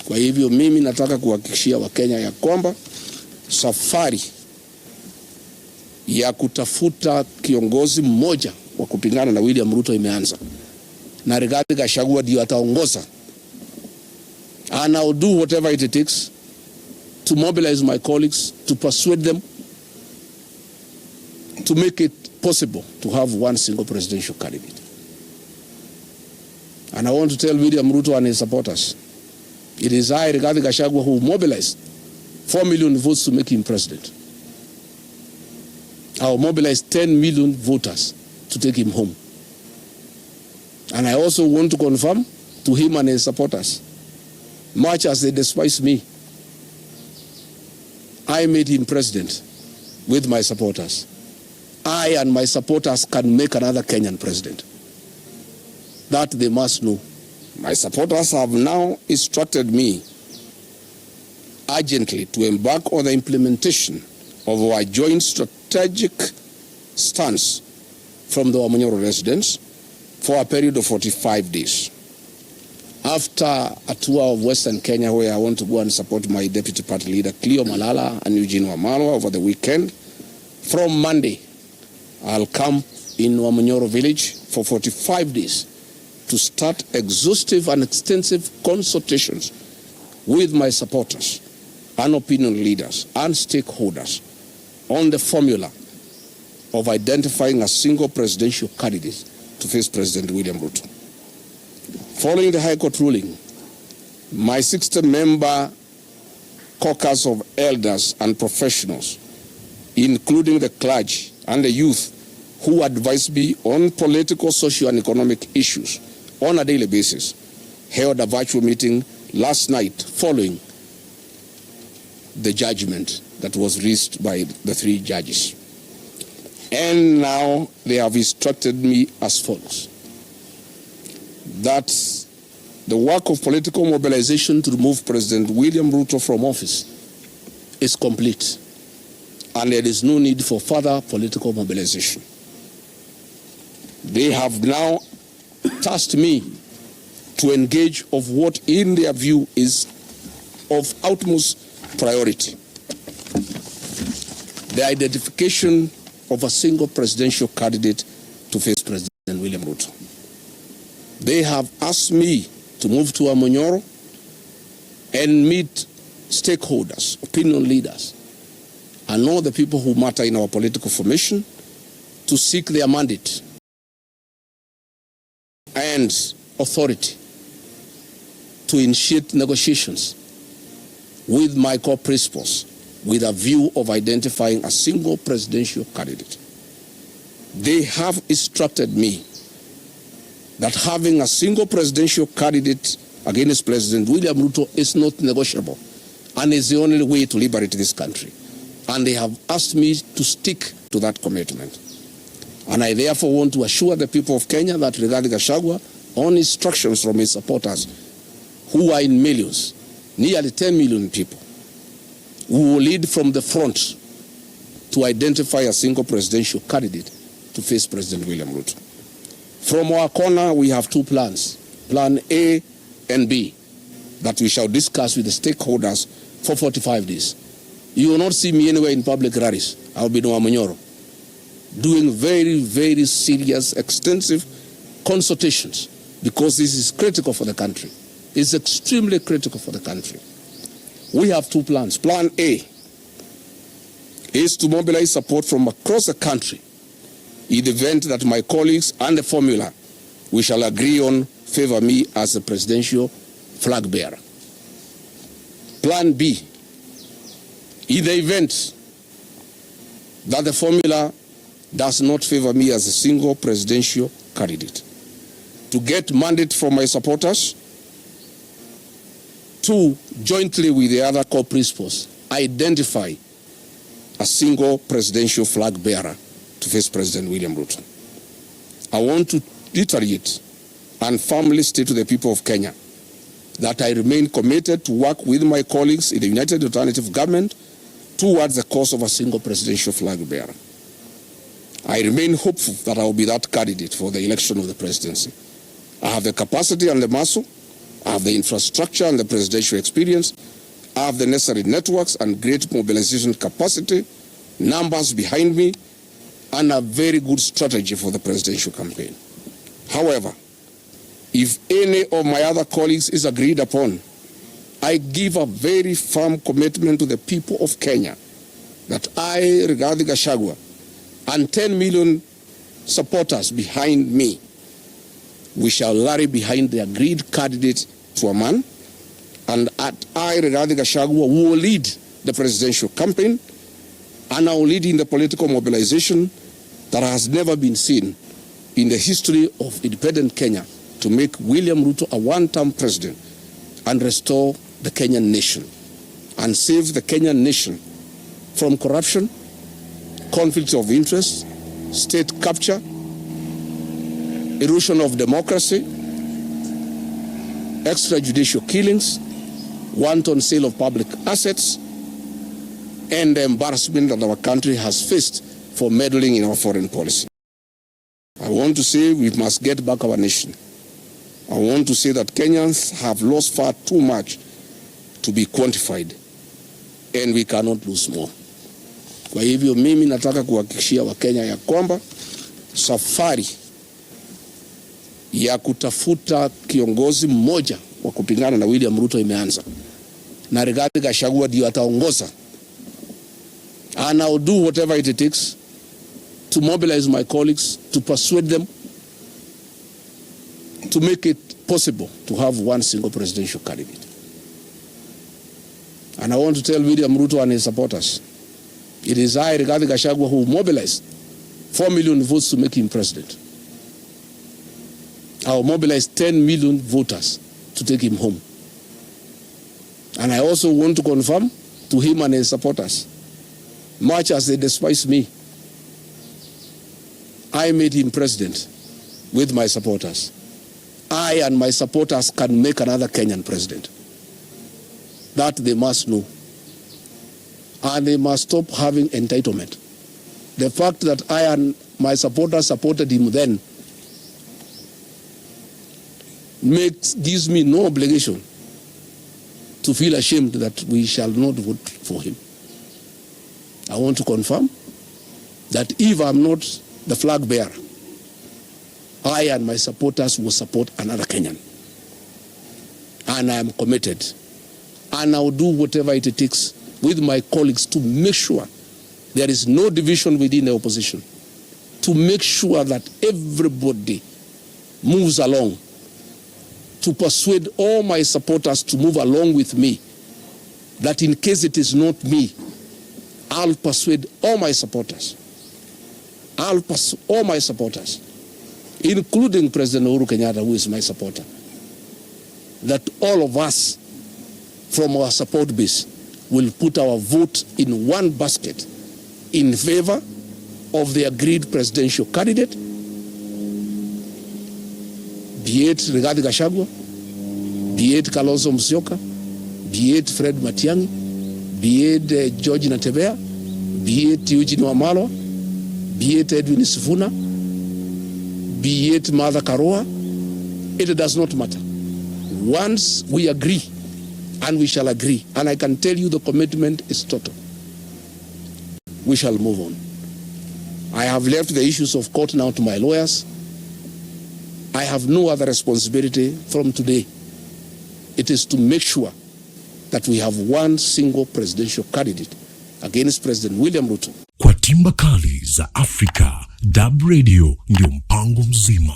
Kwa hivyo mimi nataka kuhakikishia Wakenya ya kwamba safari ya kutafuta kiongozi mmoja wa kupingana na William Ruto imeanza. Na Rigathi Gachagua ndio ataongoza. And I'll do whatever it takes to mobilize my colleagues, to persuade them, to make it possible to have one single presidential candidate. And I want to tell William Ruto and his supporters, it is I, Rigathi Gachagua, who mobilized 4 million votes to make him president. I will mobilize 10 million voters to take him home. And I also want to confirm to him and his supporters, much as they despise me, I made him president with my supporters. I and my supporters can make another Kenyan president. That they must know. My supporters have now instructed me urgently to embark on the implementation of our joint strategic stance from the Wamanyoro residents for a period of 45 days. After a tour of Western Kenya, where I want to go and support my deputy party leader, Cleo Malala and Eugene Wamalwa over the weekend, from Monday, I'll camp in Wamanyoro village for 45 days to start exhaustive and extensive consultations with my supporters and opinion leaders and stakeholders on the formula of identifying a single presidential candidate to face President William Ruto. Following the High Court ruling, my 60-member caucus of elders and professionals, including the clergy and the youth who advise me on political, social, and economic issues on a daily basis, held a virtual meeting last night following the judgment that was reached by the 3 judges. And now they have instructed me as follows: that the work of political mobilization to remove President William Ruto from office is complete, and there is no need for further political mobilization. They have now tasked me to engage of what in their view is of utmost priority: the identification of a single presidential candidate to face President William Ruto. They have asked me to move to Wamanyoro and meet stakeholders, opinion leaders, and all the people who matter in our political formation to seek their mandate and authority to initiate negotiations with my core principles with a view of identifying a single presidential candidate. They have instructed me that having a single presidential candidate against President William Ruto is not negotiable and is the only way to liberate this country. And they have asked me to stick to that commitment. And I therefore want to assure the people of Kenya that Rigathi Gachagua, on instructions from his supporters, who are in millions, nearly 10 million people, who will lead from the front to identify a single presidential candidate to face President William Ruto. From our corner, we have 2 plans, Plan A and B, that we shall discuss with the stakeholders for 45 days. You will not see me anywhere in public rallies. I will be in Wamanyoro, doing very, very serious, extensive consultations, because this is critical for the country. It's extremely critical for the country. We have 2 plans. Plan A is to mobilize support from across the country in the event that my colleagues and the formula we shall agree on favor me as the presidential flag bearer. Plan B, in the event that the formula does not favor me as a single presidential candidate, to get mandate from my supporters to, jointly with the other core principles, identify a single presidential flag bearer to face President William Ruto. I want to reiterate and firmly state to the people of Kenya that I remain committed to work with my colleagues in the United Alternative Government towards the cause of a single presidential flag bearer. I remain hopeful that I will be that candidate for the election of the presidency. I have the capacity and the muscle I have the infrastructure and the presidential experience. I have the necessary networks and great mobilization capacity, numbers behind me, and a very good strategy for the presidential campaign. However, if any of my other colleagues is agreed upon, I give a very firm commitment to the people of Kenya that I, Rigathi Gachagua, and 10 million supporters behind me, we shall rally behind the agreed candidate to a man, and I, Rigathi Gachagua, will lead the presidential campaign, and I will lead in the political mobilization that has never been seen in the history of independent Kenya to make William Ruto a one-term president and restore the Kenyan nation and save the Kenyan nation from corruption, conflicts of interest, state capture, erosion of democracy, extrajudicial killings, wanton sale of public assets, and the embarrassment that our country has faced for meddling in our foreign policy. I want to say we must get back our nation. I want to say that Kenyans have lost far too much to be quantified, and we cannot lose more. Kwa hivyo mimi nataka kuhakikishia Wakenya ya kwamba safari ya kutafuta kiongozi mmoja wa kupingana na William Ruto imeanza, na Rigathi Gachagua ndio ataongoza, and I'll do whatever it takes to mobilize my colleagues, to persuade them to make it possible to have one single presidential candidate. And I want to tell William Ruto and his supporters, it is I, Rigathi Gachagua, who mobilized 4 million votes to make him president. I will mobilize 10 million voters to take him home. And I also want to confirm to him and his supporters, much as they despise me, I made him president with my supporters. I and my supporters can make another Kenyan president. That they must know. And they must stop having entitlement. The fact that I and my supporters supported him then gives me no obligation to feel ashamed that we shall not vote for him. I want to confirm that if I'm not the flag bearer, I and my supporters will support another Kenyan. And I am committed. And I will do whatever it takes with my colleagues to make sure there is no division within the opposition, to make sure that everybody moves along, to persuade all my supporters to move along with me, that in case it is not me, I'll persuade all my supporters. I'll persuade all my supporters, including President Uhuru Kenyatta, who is my supporter, that all of us from our support base will put our vote in one basket in favor of the agreed presidential candidate, be it Rigathi Gachagua, be it Kalonzo Musyoka, be it Fred Matiang'i, be it George Natembeya, be it Eugene Wamalwa, be it Edwin Sifuna, be it Martha Karua, it does not matter. Once we agree, and we shall agree, and I can tell you the commitment is total, we shall move on. I have left the issues of court now to my lawyers. I have no other responsibility from today. It is to make sure that we have one single presidential candidate against President William Ruto. Kwa timba kali za Afrika, DAB Radio ndio mpango mzima.